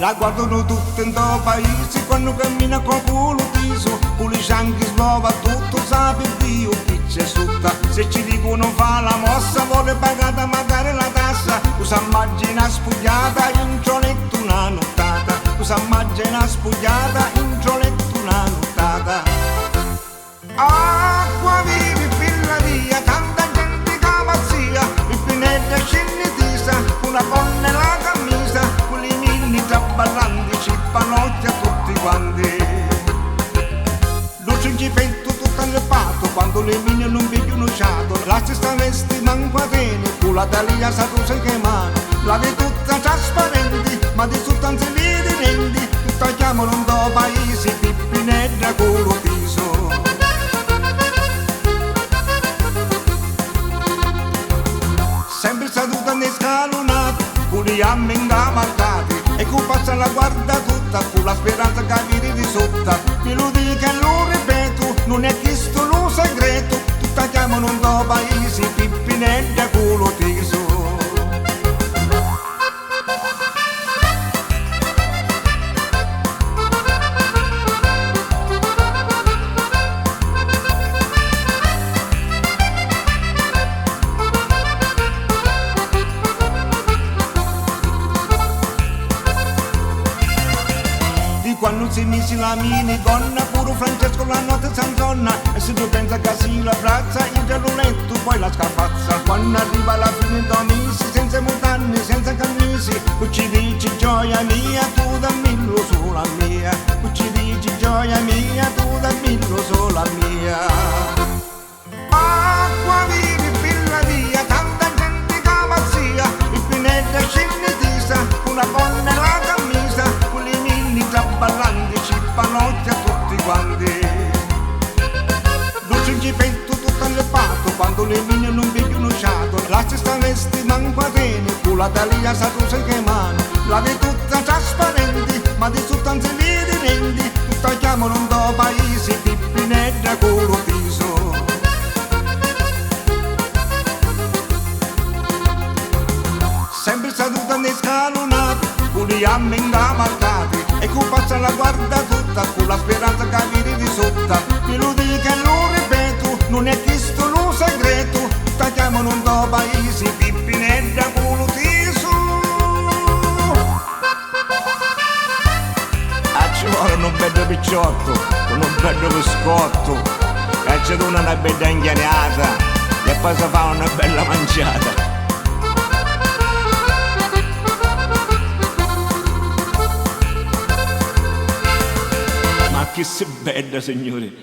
La guardano tutte in tuo paese quando cammina con culo teso, pulisce anche slova tutto, sape Dio chi c'è sotto. Se ci dicono fa la mossa vuole pagata magari la tassa, usa immagina spugliata in gioletto una nottata, usa immagina spugliata in gioletto una nottata. Acqua vivi filla via, tanta gente che pazzia, il pinello scende tisa, una gonna e la camisa, quelli milli traballanti ci panocchia a tutti quanti. Luce in cipetto tutto allepato, quando le mine non vedi uno sciato, la stessa veste manco a tene, con la talia sa tu sei che mano, la vedi tutta trasparenti, ma di sostanze vedi rendi, tutta chiamano un do paese, pippinella con lo piso. Sempre seduta nei scalonati, con gli ammi ingamarcati, e con passa la guarda tutta, con la speranza che viene di sotto. Me lo dico e lo ripeto, non è chiesto lo segreto, tutta chiamano un do paese, pippinella con lo teso. Quando si mise la minigonna, pure Francesco la notte s'anzonna, e se tu pensa che si la braccia, il gialloletto poi la scarpazza. Quando arriva la fine d'omisi, senza mutanni, senza camisi, tu ci dici gioia mia, tu dammelo solo a mia, tu ci dici gioia mia, tu dammelo solo a mia. Acqua vivi filla via, tanta gente che pazzia, il pinello scende tisa, una gonna e la camisa, quelli milli traballanti ci panocchia a tutti quanti. Luce in cipetto tutto allepato, quando le mine non vedi uno sciato, la stessa veste manco a tene, con la talia sa tu sei che mano, la vedi tutta trasparenti, ma di sostanze vedi rendi, tutta chiamano un do paese, pippinella con lo piso. Sempre seduta nei scalonati, con gli ammi ingamarcati, e con passa la guarda tutta, con la speranza che viene di sotto. Me lo dico e lo ripeto, non è chiesto lo segreto, tutta chiamano un do paese, pippinella con lo teso. Ci vuole un bello picciotto, con un bello biscotto, e c'è una bella inghianata, e poi si fa una bella mangiata. Che se bella, signore!